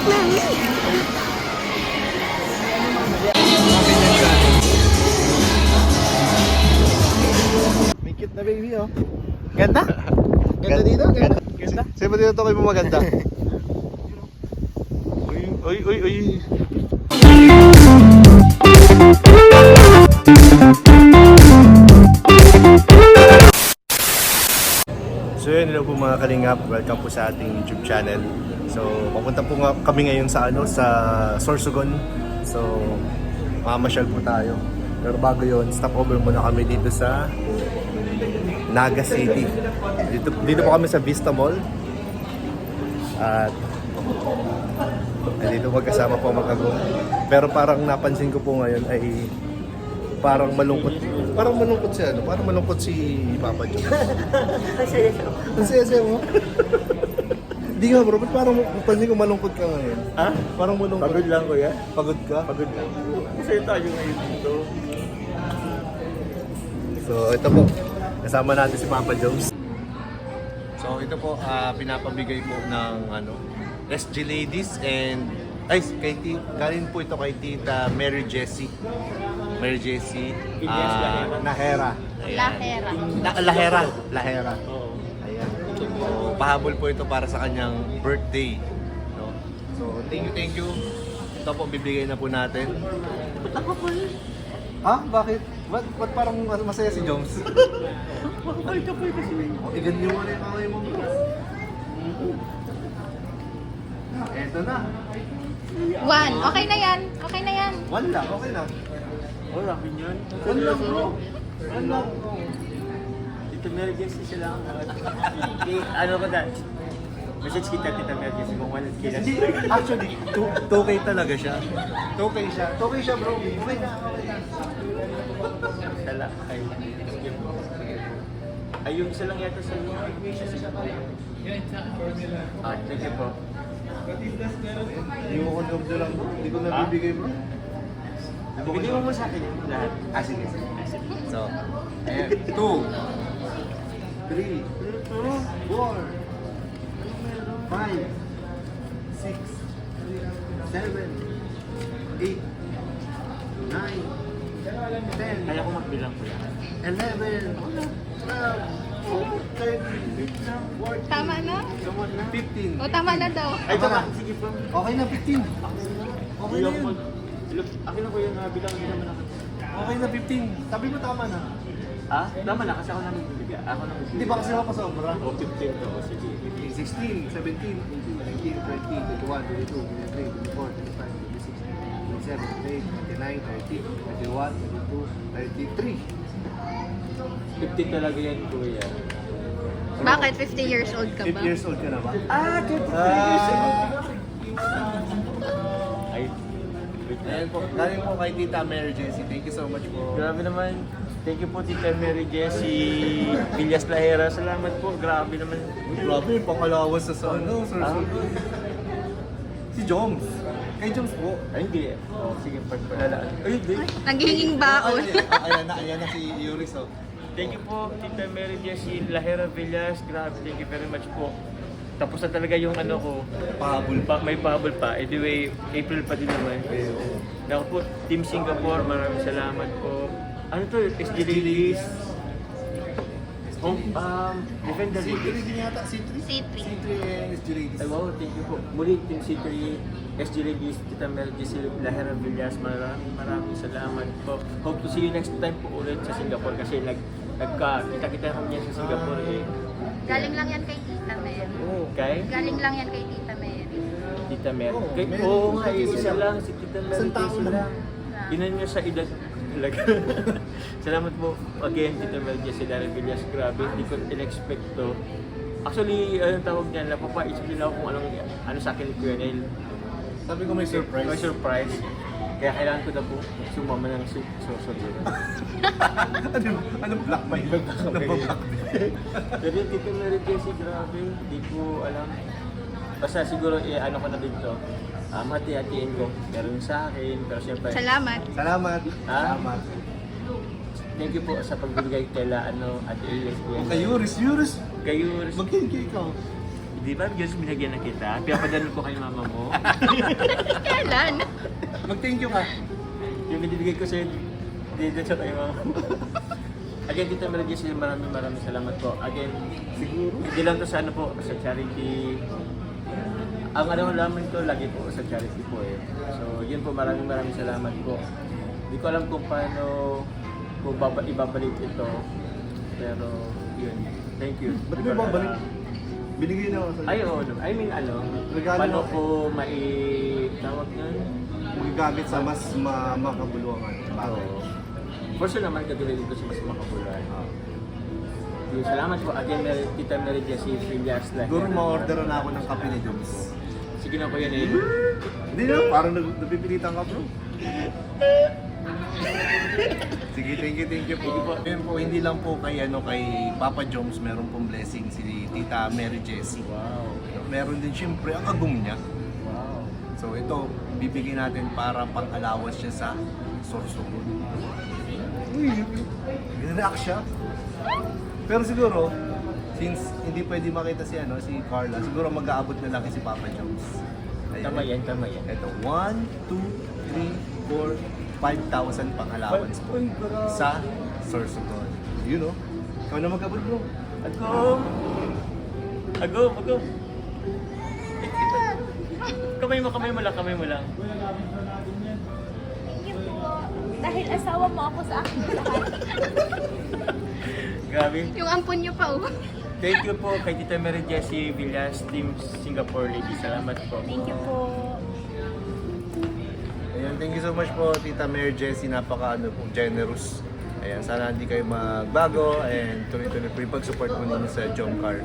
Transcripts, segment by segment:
May cute na baby oh. Ganda? Ganda dito? Ganda? Ganda? Sino ba dito ito kayo mo maganda? Uy, uy, uy. So yun, hello po mga kalingap. Welcome po sa ating YouTube channel. So, papunta po nga kami ngayon sa Sorsogon. So, mamasyal po tayo. Pero bago yun, stopover muna kami dito sa Naga City. Dito po kami sa Vista Mall. At dito magkasama po mag-agong. Pero parang napansin ko po ngayon ay parang malungkot. Parang malungkot si ano? Parang malungkot si Papa Jones. Ang saya-saya mo. Hindi nga bro, ba't parang pansin ko malungkot ka ngayon? Ha? Parang malungkot. Pagod lang kuya. Pagod ka? Pagod lang. Masaya tayo ngayon dito. So ito po, kasama natin si Papa Jones. So ito po, pinapabigay po ng SG Ladies and galing po ito kay Tita Mary Jessie. Mary Jessie Lahera. Lahera. Oo. Ayan. So, pahabol po ito para sa kanyang birthday. No? So, thank you. Ito po, bibigay na po natin. Ha? Bakit? Ba't parang masaya si Jones? Makapal ka po kasi. Igan niyo muna yung kamay mo. Eto na. 1. Okay na yan. Okay na yan. 1 lang, okay na. Oh, laki niyan. 1 lang bro. 1 lang. Tito Mary Jessie siya lang. Ano ba dahil? Message kita Tita Mary Jessie kung 1 kilas. Actually, 2K talaga siya. 2K siya. 2K siya bro. Okay na. Tala. Ay, yung isa lang yata sa inyo. Thank you po. Hindi ko kondom na lang bro. Hindi ko nabibigay bro. Bigay mo sa akin yung lahat. Sige. So, 2 3 4 5 6 7 8 9 10 Kaya ko magbilang po yan. 11 12 13 Tama na? 15 O, tama na daw. Ay, tama. Sige po. Okay na 15. Okay na yun. Akin na po yun, bilang hindi naman ako. Okay na 15. Sabi mo tama na. Ha? Tama na kasi ako namin bibigyan. Ako namin bibigyan. Hindi ba kasi ako pasobra? O, 15 to. O, sige. 16, 17, 18, 19, 20, 21, 22, 23, 24, 25, 26, 27, 28, 29, 30, 31, 32, 33. 15 talaga yan, kuya. Bakit? 50 years old ka ba? 50 years old ka na ba? Ah, 50 years old. Ay, Ayan po, galing po kay Tita Mary Jessie. Thank you so much po. grabe naman. Thank you po, Tita Mary Jessie Villas Lahera. Salamat po. Grabe naman. Grabe, pangalawas sa Sir Ah? Si Jones. Kay Jones po. Ay, hindi. Oh, sige, pagpalalaan. Ay, hindi. Nagiging baon. Ayan na si Yuris oh. Thank you po, Tita Mary Jessie Lahera Villas. Grabe, thank you very much po. Tapos na talaga yung ano ko. Pahabol Pa, may pahabol pa. Anyway, April pa din naman. Naku po, Team Singapore, maraming salamat po. Ano to? SG Ladies. Oh, Defender C3 Ladies. din yata, C3? C3. C3 and SG Ladies. Ay, wow, thank you po. Muli, Team C3, SG Ladies, Tita Mel Jessie Lahera Villas, maraming salamat po. Hope to see you next time po ulit sa Singapore kasi nagkita-kita kami niya sa Singapore eh. Galing lang yan kay Tita Mary. Okay? Galing lang yan kay Tita Mary. Tita Mel. Oo, Oo Mel. nga, isa lang, si Tita Mel Isang tao Jessie lang. lang. Inan niyo sa edad talaga. Salamat po again, Tita Mel Jessie Lahera Villas. Grabe, hindi ko in-expect to. Actually, anong tawag niyan, napapais din ako kung ano sa akin ni Kuya Neil. Sabi ko may surprise. May surprise. Kaya kailangan ko na po sumama ng susunod. Anong black ba yun? Nagpa-black Pero yung Tito Mary Jessie, grabe. Hindi ko alam. Basta siguro, ano ko na dito. Hati-hatiin ko. Meron sa akin. Pero siyempre, Salamat. Salamat. Ha? Salamat. thank you po sa pagbibigay kaila Ate Iris. Kay Yuris. Kayo, Mag-thank you ikaw. Di ba, Diyos, binagyan na kita? Pinapadala ko kay mama mo. Kailan? Mag-thank you ka. Yung binibigay ko sa'yo, dito sa kay mama mo. Again, Tita Mary Jessie, maraming salamat po. Again, siguro, hindi lang to sa ano po, sa charity. Ang ano naman to, lagi po sa charity po eh. So, yun po, maraming salamat po. Hindi ko alam kung paano kung ibabalik ito. Pero, yun. Thank you. Ba't mo babalik? Binigay na ako sa'yo. Ay, oo. I mean, ano, Regalo paano mo. ko tawag nun? Magagamit sa mas makabuluhan. Oo. For sure naman, katulad dito sa mas makabuluhan. Yun, salamat po. Again, Tita Mary Jessie Villas. Siguro ma-order na ako ng kape ni Jones. Sige na po yan eh. Hindi na, parang napipilitan ka bro. Sige, thank you po. Ayun po, hindi lang po kay Papa Jones meron pong blessing si Tita Mary Jessie. Wow. Meron din siyempre ang agum niya. Wow. So ito, bibigyan natin para pang-alawas siya sa Sorsogon. Uy, react siya. Pero siguro, since hindi pwede makita si Carla, siguro mag-aabot na lang si Papa Jones. Tama yan. Ito, 1, 2, 3, 4, 5,000 pang allowance po sa Sorsogon. You know, ikaw na mag-abot bro. Agum. Kamay mo lang. Thank you po. Dahil asawa mo ako sa akin lahat. Grabe. Yung ampon niyo pa, oh. Thank you po kay Tita Mary Jessie Villas, Team Singapore Lady. Salamat po. Thank you po. Ayan, thank you so much po Tita Mary Jessie, generous. Ayan, sana hindi kayo magbago and tuloy-tuloy po yung pag-support po ninyo sa Jomcar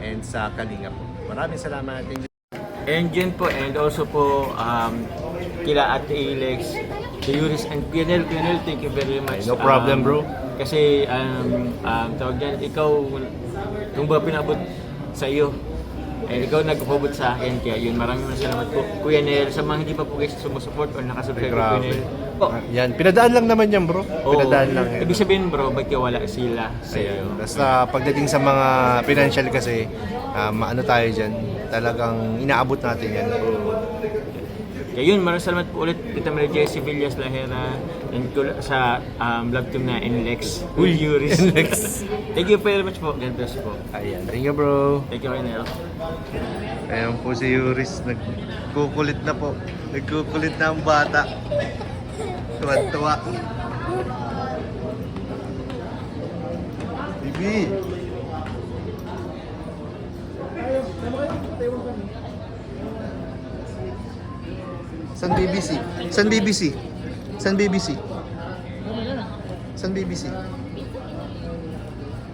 and sa Kalinga po. Maraming salamat. Thank you. And yun po, and also po kila Ate Alex, the Yuris and Pionel, thank you very much. No problem, bro. Kasi tawag dyan, ikaw, kung ba pinabot sa iyo, and ikaw nagpapabot sa akin, kaya yun, maraming salamat po. Kuya Nel, sa mga hindi pa po guys sumusupport or nakasubscribe kay Kuya Nel. Po. Yan, pinadaan lang naman yan bro. Pinadaan lang yan. Ibig sabihin bro, ba't kaya wala sila sa iyo? Basta pagdating sa mga financial kasi, maano tayo dyan, talagang inaabot natin yan. Kaya yun, maraming salamat po ulit Tita Mary Jessie Villas Lahera and sa love team na NLEX. Yuris. NLEX. Thank you very much po. God bless po. Ayan, thank you bro. Thank you, Renel. Ayan po si Yuris, nagkukulit na po. Nagkukulit na ang bata. Tuwa-tuwa. Bibi! San BBC? San BBC? San BBC? San BBC?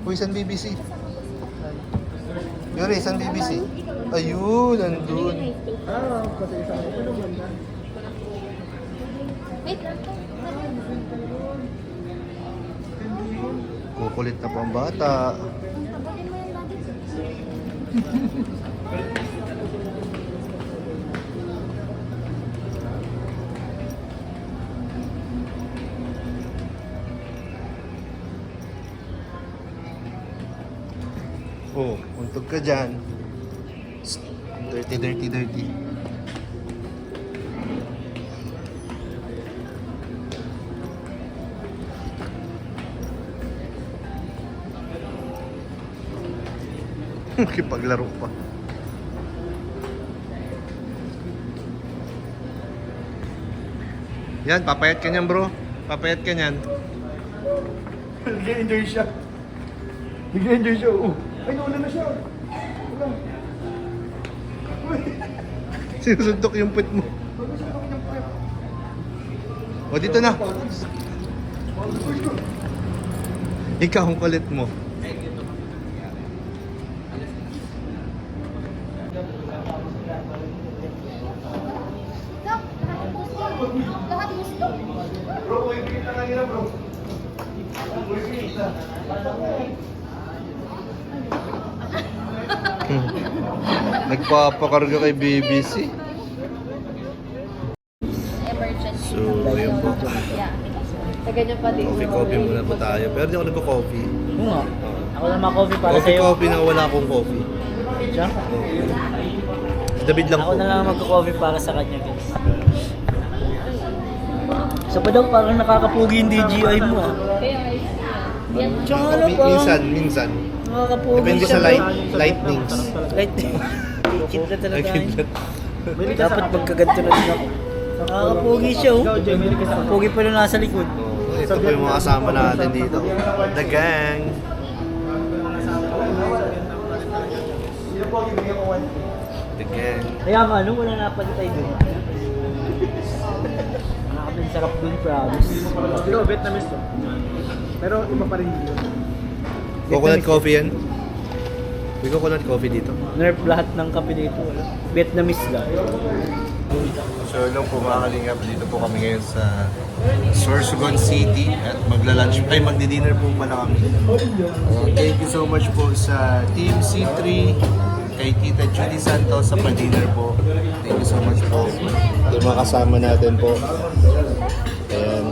Uy, San BBC? Yuri, San BBC? Ayun, nandun. Wait lang. Kukulit na po ang bata. Tabatin mo yan lagi. Oh, untog ka dyan. Dirty. Makipaglaro pa. Yan, papayat ka niyan bro. Papayat ka niyan. Nag-enjoy siya. Oh. Ay, nauna na siya. Wala. Sinusuntok yung puwet mo. O, dito na. Ikaw ang kulit mo. Lahat gusto. Bro, may kita kanina bro. Nagpapakarga kay BBC. Emergency. So, ayun po. Yeah. Ganyan pa din. Coffee muna po tayo. Pero di ako nagko-coffee. Oo nga. Ako naman coffee para sa'yo. Coffee na wala akong coffee. Siya? David lang Ako po. na lang magko-coffee para sa kanya, guys. Isa pa daw, parang nakakapugi yung DJI mo, ah. Tsaka ano pa? Minsan. Nakakapugi Depende siya, sa bro. lightnings. Lightning. Kidlat talaga. Nakikidlat. Dapat magkaganto na din ako. Nakakapugi siya, oh. Pugi pa nung nasa likod. Oh, ito po yung mga kasama natin dito. The gang. The gang. Kaya nga, ano, wala napalitay dun. Nakakabing sarap dun, promise. Pero Vietnamese to. Pero iba pa rin yun. Coconut coffee yan. May coconut coffee dito. Nerf lahat ng kape dito, wala. Vietnamese lang. So lang po mga kalingap, dito po kami ngayon sa Sorsogon City at magla-lunch, ay magdi-dinner po pala kami. Thank you so much po sa Team C3, kay Tita Judy Santos sa pa-dinner po. Thank you so much po. Ito yung mga kasama natin po. Ayan.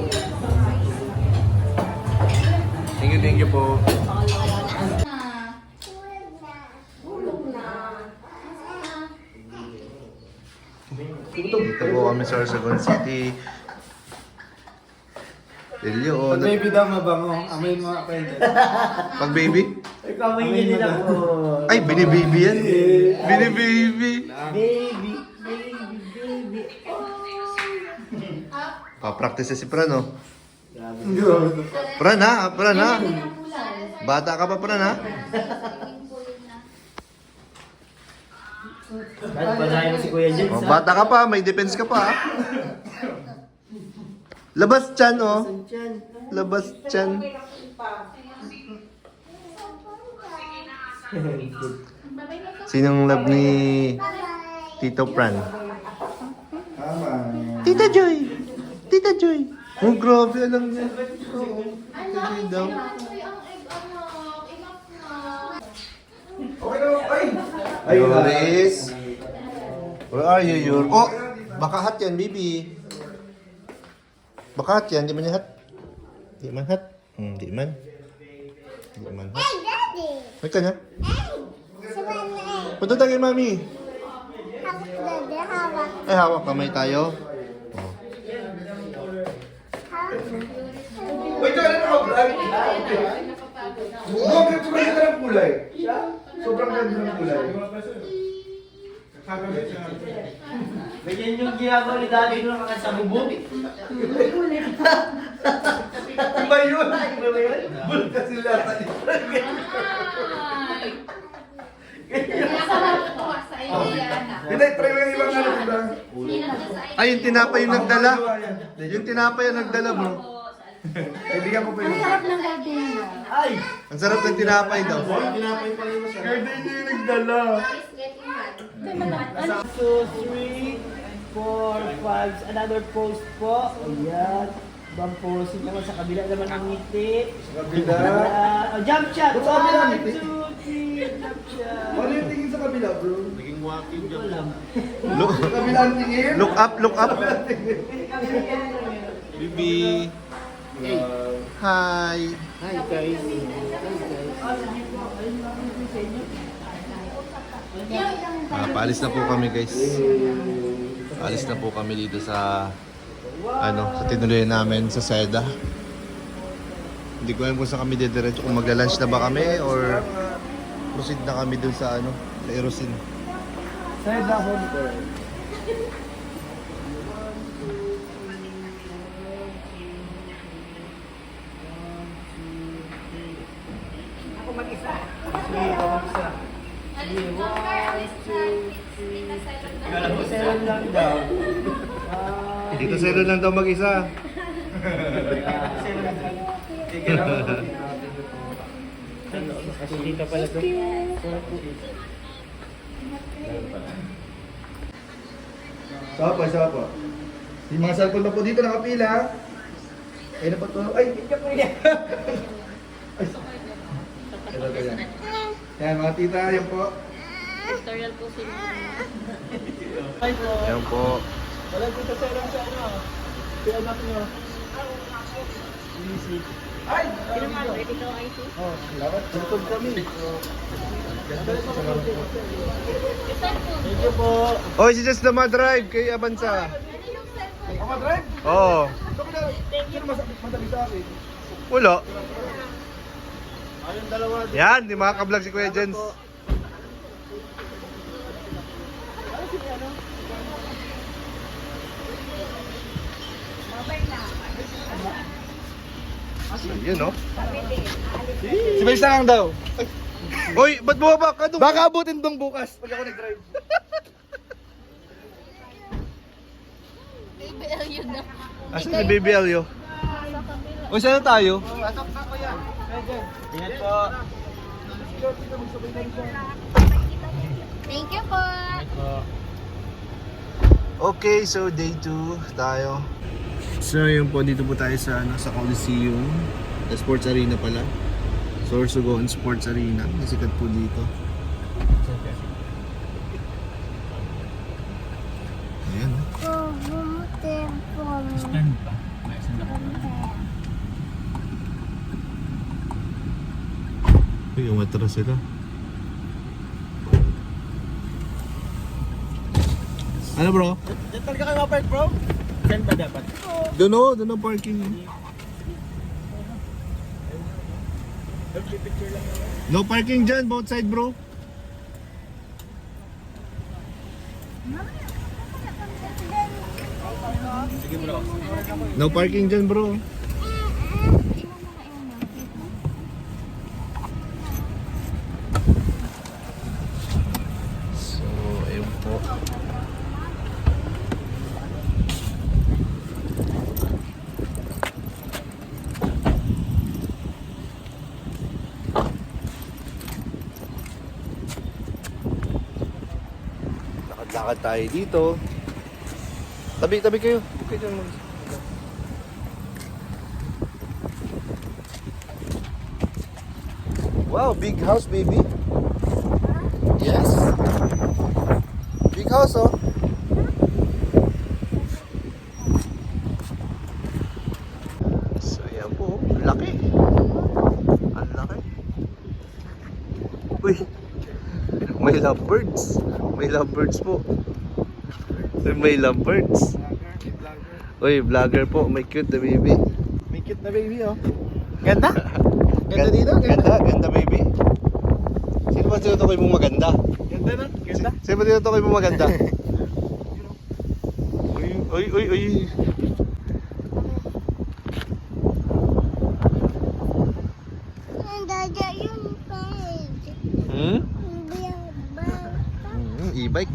Thank you po. Dito po kami sa Sorsogon City. Delio, Baby daw mabango. Amoy mga pwede. pag baby? Kamay niya din ako. Ay, bini-baby yan. Bini-baby. Baby, baby, baby. Pa-practice si Pran, no? Pran, ha? Pran, ha? Bata ka pa, Pran, ha? Kahit panahin mo si Kuya Jens, Oh, bata ka pa, may defense ka pa, ha? Labas tiyan, oh. Labas tiyan. Sinong love ni Tito Pran? Tama. Tita Joy! Tita Joy! Oh, grabe, alam niya. Tita Joy daw. Okay na. Ay! Yoris! Where are you, Yor? Oh! Baka hat yan, baby. Baka hat yan, di man yan hat. Di man hat. Di man. Di man hat. Hey, Daddy! May ka na? Sebenarnya, Punta tayo kay Mami. hawak Daddy, hawak. Ay, hawak kamay tayo. Oh. Uy, ito na naka-vlog. Sobrang ganda ng kulay. Sobrang ganda ng kulay. ganyan yung ginagawa ni Daddy nung nakasa bubog. Iba yun! Iba ba yun? Bulka sila. Hindi, try mo yung ibang ano, diba? Ay, yung tinapay yung nagdala. Yung tinapay yung nagdala, bro. Kaibigan ko pa yun. Ay! Ang sarap ng tinapay daw. Garden niya yung nagdala. 1, 2, 3, 4, 5. Another post po. Ayan. Ibang post naman sa kabila naman ng ngiti. Sa kabila. Jump shot! Sa kabila, 1, ngiti. 2, 3, jump shot. Ano yung tingin sa kabila, bro? Hindi ko alam. Look, Sa kabila ang tingin? look up, look up. Bibi. Hi. Hi guys. Paalis na po kami, guys. Paalis na po kami dito sa sa tinuloy namin sa Seda. Hindi ko alam kung saan kami didiretso, kung magla-lunch na ba kami or proceed na kami dun sa sa Erosin. Sa'yo na ako. Seven lang daw. Dito Seda lang daw mag-isa. Kasi dito pala to. Sapa. Yung mga cellphone na po dito nakapila. Ay, napatulog. Ay, ito ba yan? Yan, mga tita, yan po. Tutorial po sila. Ayan po. Wala dito seven sa ano. Yung anak nyo. Easy. Oh, salamat. Tulog kami. Thank you po. Oy, si Jess na ma-drive kay Abansa. Ako ma-drive? Oo. Sino madali sa akin? Wala. Yan, di makaka-vlog si Kuya Jens. Yun, no? Si Baisa lang daw. Hoy, ba't bumaba ka doon? Baka abutin tong bukas pag ako nag-drive. Asan si Baby Elio? O, saan na tayo? Ingat po. Thank you po. Okay, so day 2 tayo. So yun po, dito po tayo sa sa Coliseum, sa Sports Arena pala. Sorsogon Sports Arena, nasikat po dito. Ayan. Uy, umatras sila. Ano bro? Diyan talaga kayo ma-park, bro? Saan ba dapat? Doon parking. No parking dyan, both side bro. No parking dyan bro. So, ayun po. Lakad tayo dito. Tabi kayo. Okay dyan mag... Wow, big house baby. Yes. Big house oh. So yan po. Ang laki. Ang laki. Uy. May lovebirds. May lovebirds po. May lovebirds. Uy, vlogger po. May cute na baby. May cute na baby, oh. Ganda? Ganda Gan- dito? Ganda baby. Sino ba tinutukoy mong maganda? Ganda na? Ganda? Sino ba tinutukoy mong maganda? Uy. Dada yung page. Hmm? Hindi yung bag. E-bike.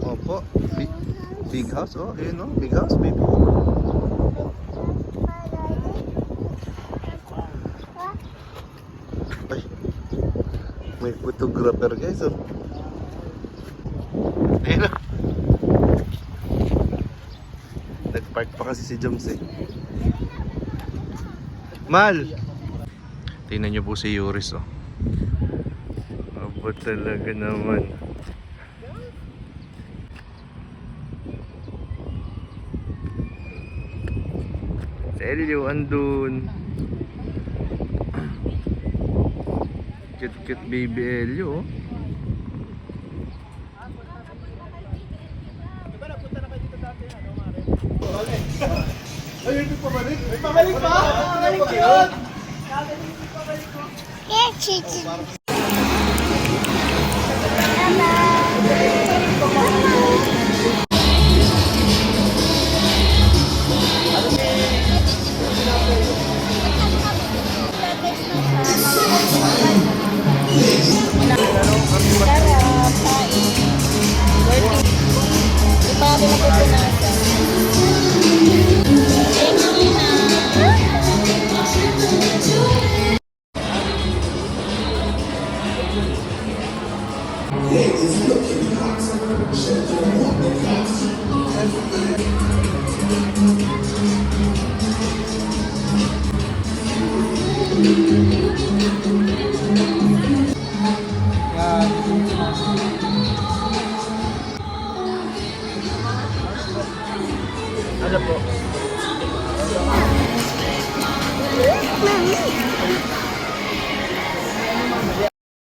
Opo. Big house, oh. Ayun, no? Big house, baby. Ay. May photographer, guys, oh. Ayun, oh. Nag-park pa kasi si Joms, eh. Mal! Tingnan niyo po si Yuris, oh. Aba talaga naman. Si Elio andun. Cute baby Elio, oh. Pabalik pa! Pabalik yun! Yeah, chichi. Mommy.